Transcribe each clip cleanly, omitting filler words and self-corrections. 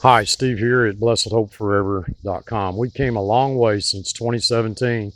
Hi, Steve here at blessedhopeforever.com. We came a long way since 2017.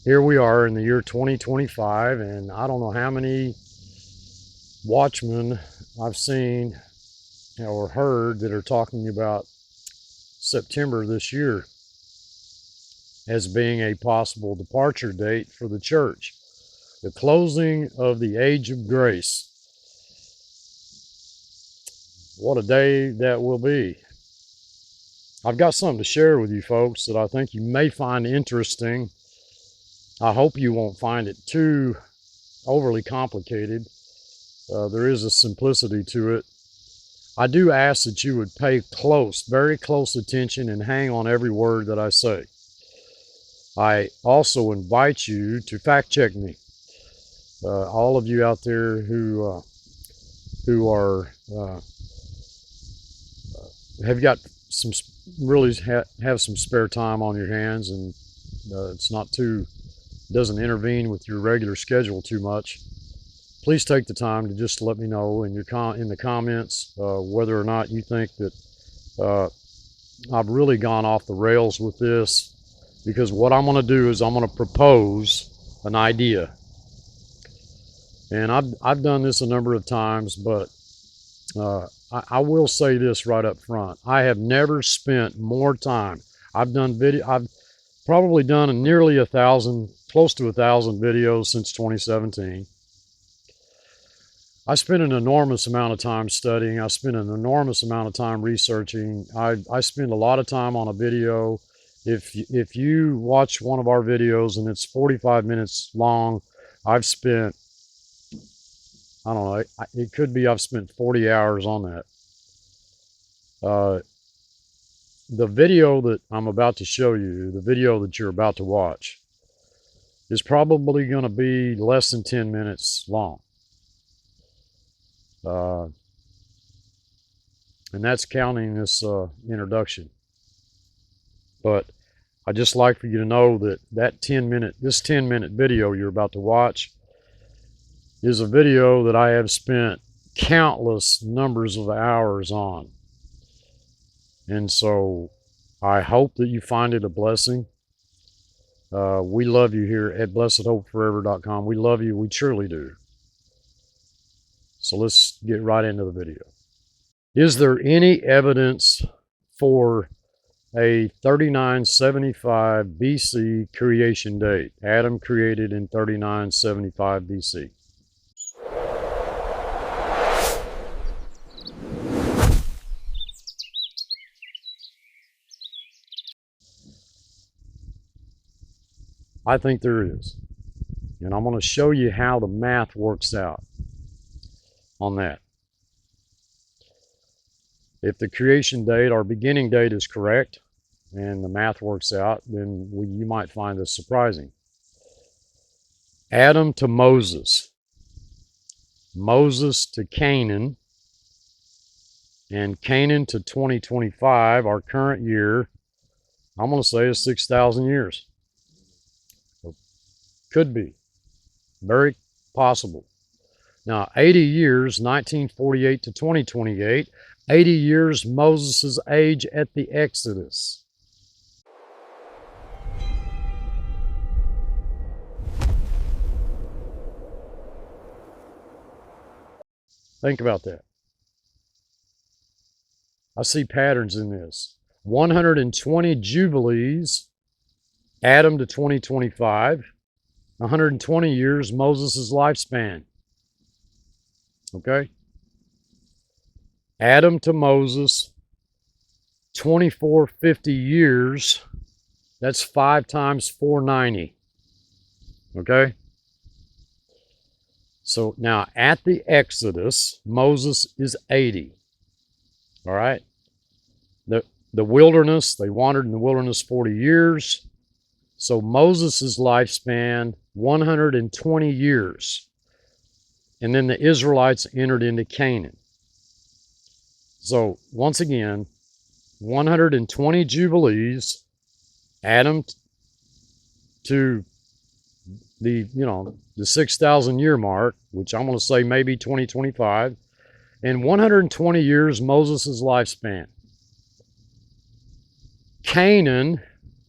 Here we are in the year 2025, and I don't know how many watchmen I've seen or heard that are talking about September this year as being a possible departure date for the church. The closing of the age of grace. What a day that will be. I've got something to share with you folks that I think you may find interesting. I hope you won't find it too overly complicated. There is a simplicity to it. I do ask that you would pay very close attention and hang on every word that I say. I also invite you to fact check me. All of you out there who are have got some have some spare time on your hands, and it's not doesn't intervene with your regular schedule too much, please take the time to just let me know in the comments whether or not you think that I've really gone off the rails with this, because what I'm going to do is I'm going to propose an idea. And I've done this a number of times, but I will say this right up front. I have never spent more time. I've probably done nearly close to 1,000 videos since 2017. I spent an enormous amount of time studying. I spent an enormous amount of time researching. I spend a lot of time on a video. If you watch one of our videos and it's 45 minutes long, I've spent, I don't know, it could be I've spent 40 hours on that. The video that I'm about to show you, the video that you're about to watch, is probably going to be less than 10 minutes long. And that's counting this introduction. But I'd just like for you to know that this 10-minute video you're about to watch is a video that I have spent countless numbers of hours on. And so I hope that you find it a blessing. We love you here at blessedhopeforever.com. We love you. We truly do. So let's get right into the video. Is there any evidence for a 3975 BC creation date? Adam created in 3975 BC. I think there is. And I'm going to show you how the math works out on that. If the creation date, our beginning date, is correct and the math works out, then you might find this surprising. Adam to Moses, Moses to Canaan, and Canaan to 2025, our current year, I'm going to say is 6,000 years. Could be. Very possible. Now, 80 years, 1948 to 2028, 80 years Moses' age at the Exodus. Think about that. I see patterns in this. 120 Jubilees, Adam to 2025, 120 years Moses' lifespan. Okay? Adam to Moses, 2450 years. That's 5 times 490. Okay? So now at the Exodus, Moses is 80. All right? The wilderness, they wandered in the wilderness 40 years. So Moses' lifespan, 120 years. And then the Israelites entered into Canaan. So once again, 120 Jubilees, Adam to the 6,000 year mark, which I'm going to say maybe 2025, In 120 years, Moses' lifespan. Canaan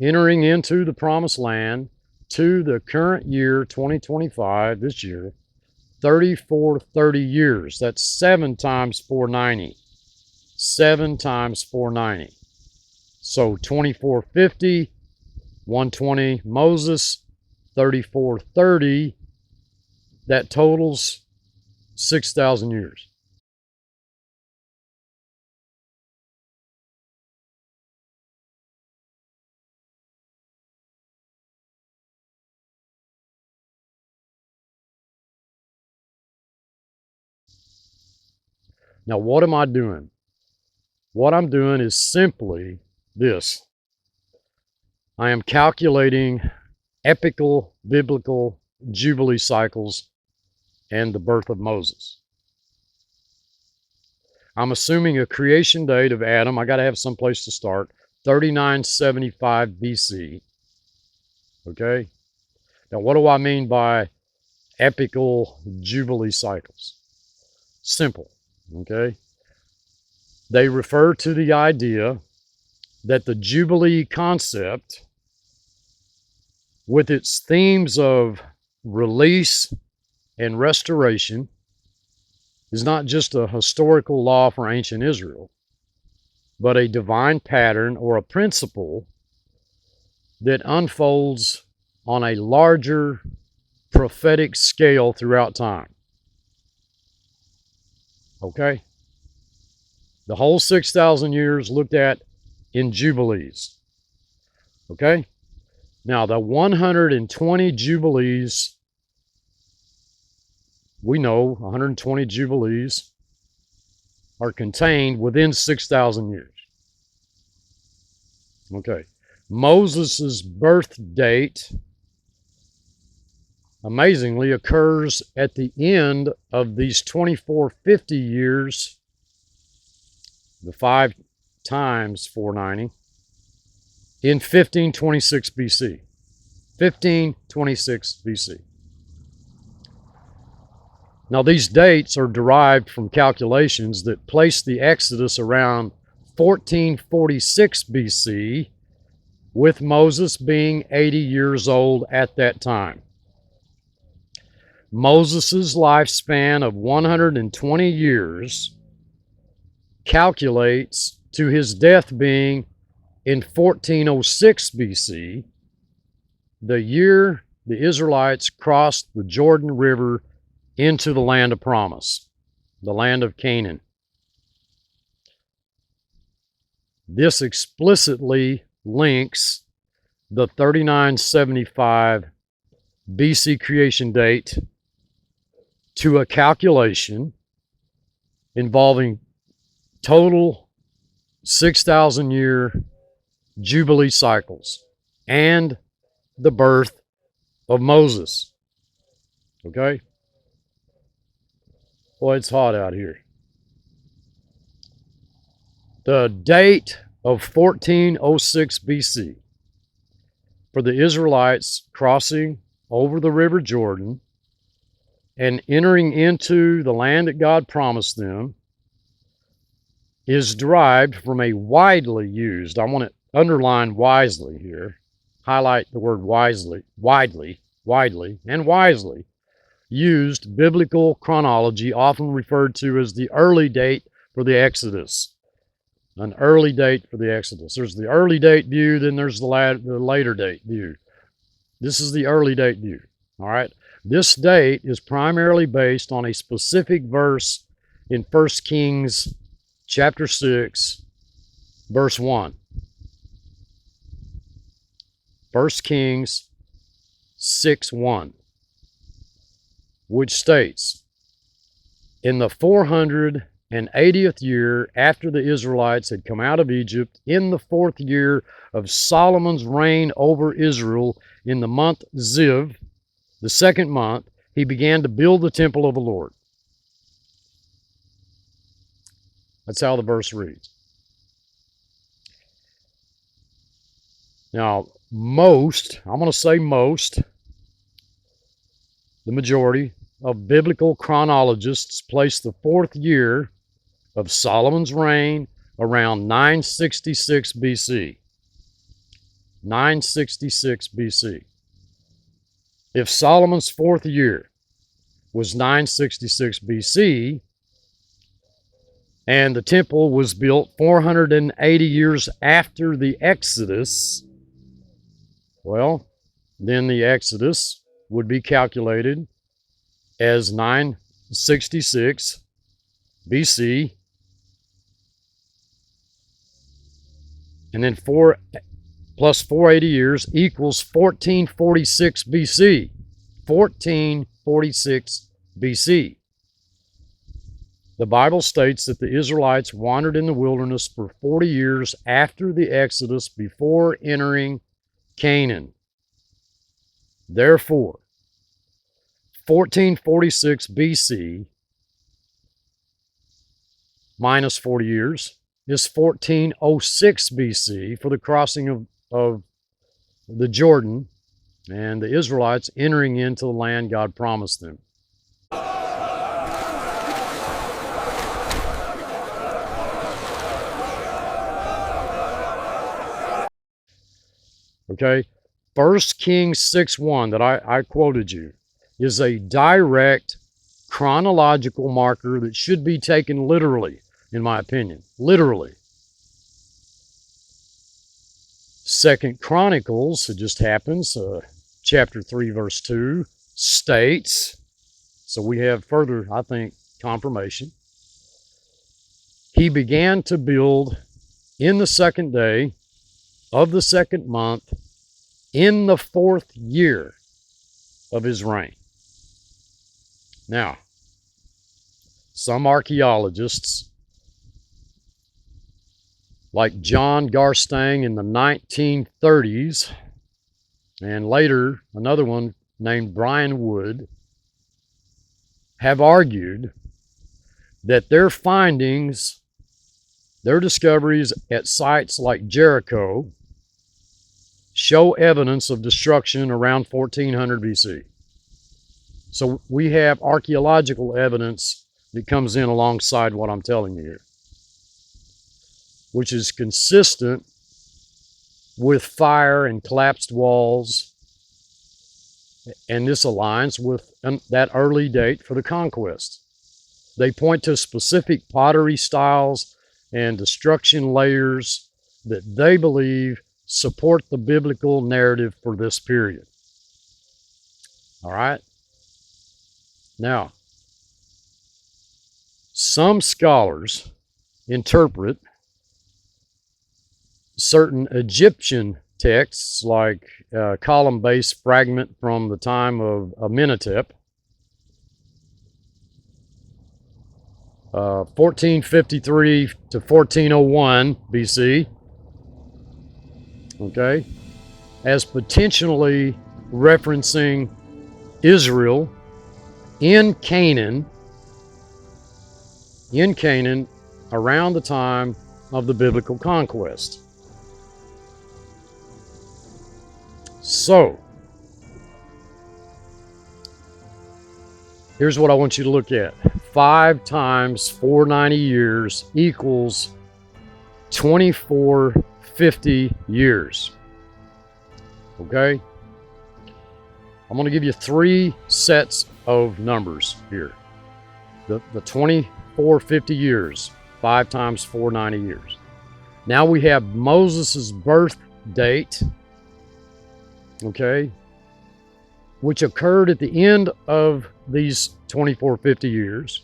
entering into the promised land to the current year, 2025, this year, 30 years. That's 7 times 490. 7 times 490. So 2450, 120 Moses, 3430. That totals 6,000 years. Now, what am I doing? What I'm doing is simply this. I am calculating epical, biblical Jubilee cycles and the birth of Moses. I'm assuming a creation date of Adam. I got to have some place to start. 3975 BC. Okay? Now, what do I mean by epical Jubilee cycles? Simple. Okay? They refer to the idea that the Jubilee concept, with its themes of release and restoration, is not just a historical law for ancient Israel, but a divine pattern or a principle that unfolds on a larger prophetic scale throughout time. Okay? The whole 6,000 years looked at in Jubilees. Okay? Now, the 120 Jubilees, we know 120 Jubilees are contained within 6,000 years. Okay. Moses' birth date, amazingly, occurs at the end of these 2450 years, the 5 times 490, in 1526 BC. 1526 BC. Now, these dates are derived from calculations that place the Exodus around 1446 BC, with Moses being 80 years old at that time. Moses' lifespan of 120 years calculates to his death being in 1406 BC, the year the Israelites crossed the Jordan River into the land of promise, the land of Canaan. This explicitly links the 3975 BC creation date to a calculation involving total 6,000 year Jubilee cycles and the birth of Moses. Okay? Boy, it's hot out here. The date of 1406 BC for the Israelites crossing over the River Jordan and entering into the land that God promised them is derived from a widely used, I want to underline wisely here, highlight the word wisely, widely, and wisely used biblical chronology, often referred to as the early date for the Exodus. An early date for the Exodus. There's the early date view, then there's the later date view. This is the early date view. All right. This date is primarily based on a specific verse in 1 Kings chapter 6, verse 1. 1 Kings 6:1, which states, in the 480th year after the Israelites had come out of Egypt, in the 4th year of Solomon's reign over Israel, in the month Ziv, the 2nd month, he began to build the temple of the Lord. That's how the verse reads. Now, most, I'm going to say most, the majority of biblical chronologists place the 4th year of Solomon's reign around 966 BC. 966 BC. If Solomon's fourth year was 966 BC, and the temple was built 480 years after the Exodus, well, then the Exodus would be calculated as 966 BC, and then 4 plus 480 years equals 1446 BC. 1446 BC. The Bible states that the Israelites wandered in the wilderness for 40 years after the Exodus before entering Canaan. Therefore, 1446 BC minus 40 years is 1406 BC for the crossing of the Jordan and the Israelites entering into the land God promised them. Okay, 1 Kings 6:1 that I quoted you is a direct chronological marker that should be taken literally, in my opinion. Literally. 2 Chronicles, it just happens, chapter 3, verse 2, states, so we have further, I think, confirmation. He began to build in the second day of the second month in the fourth year of his reign. Now, some archaeologists, like John Garstang in the 1930s, and later another one named Brian Wood, have argued that their findings, their discoveries at sites like Jericho, show evidence of destruction around 1400 BC. So we have archaeological evidence that comes in alongside what I'm telling you here, which is consistent with fire and collapsed walls, and this aligns with that early date for the conquest. They point to specific pottery styles and destruction layers that they believe support the biblical narrative for this period. All right? Now, some scholars interpret certain Egyptian texts, like a column-based fragment from the time of Amenhotep, 1453 to 1401 BC, okay, as potentially referencing Israel in Canaan around the time of the biblical conquest. So, here's what I want you to look at. 5 times 490 years equals 2450 years. Okay? I'm going to give you 3 sets of numbers here. The 2450 years, 5 times 490 years. Now we have Moses' birth date, okay, which occurred at the end of these 2450 years.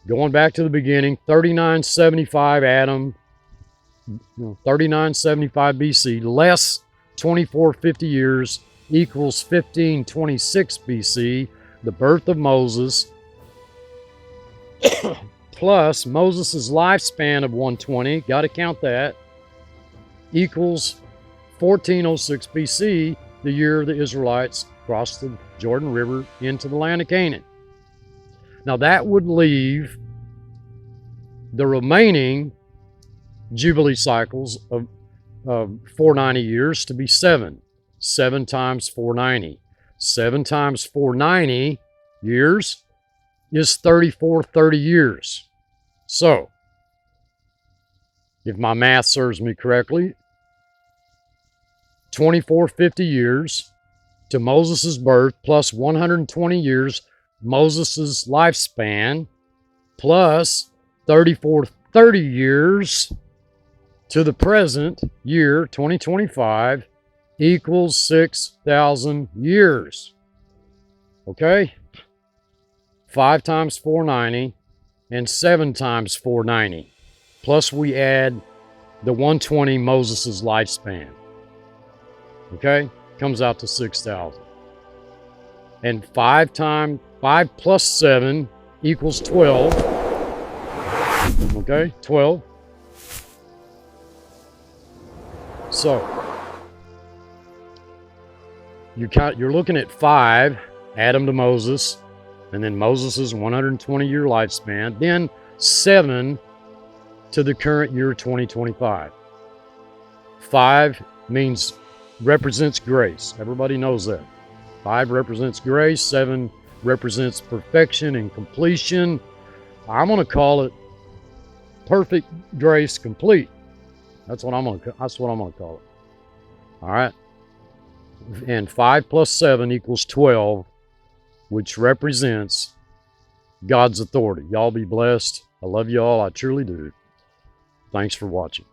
Going back to the beginning, 3975 Adam, 3975 BC, less 2450 years equals 1526 BC, the birth of Moses, plus Moses' lifespan of 120, got to count that, equals 1406 BC, the year the Israelites crossed the Jordan River into the land of Canaan. Now that would leave the remaining Jubilee cycles of 490 years to be 7. 7 times 490. 7 times 490 years is 3430 years. So, if my math serves me correctly, 2450 years to Moses' birth plus 120 years Moses' lifespan plus 3430 years to the present year 2025 equals 6,000 years. Okay? 5 times 490 and 7 times 490. Plus we add the 120 Moses' lifespan. Okay? Comes out to 6,000. And 5 plus 7 equals 12. Okay? 12. So you're looking at 5, add them to Moses, and then Moses' 120-year lifespan, then 7 to the current year 2025. 5 represents grace. Everybody knows that. 5 represents grace, 7 represents perfection and completion. I'm going to call it perfect grace complete. That's what I'm going to call it. All right. And 5 plus 7 equals 12, which represents God's authority. Y'all be blessed. I love y'all. I truly do. Thanks for watching.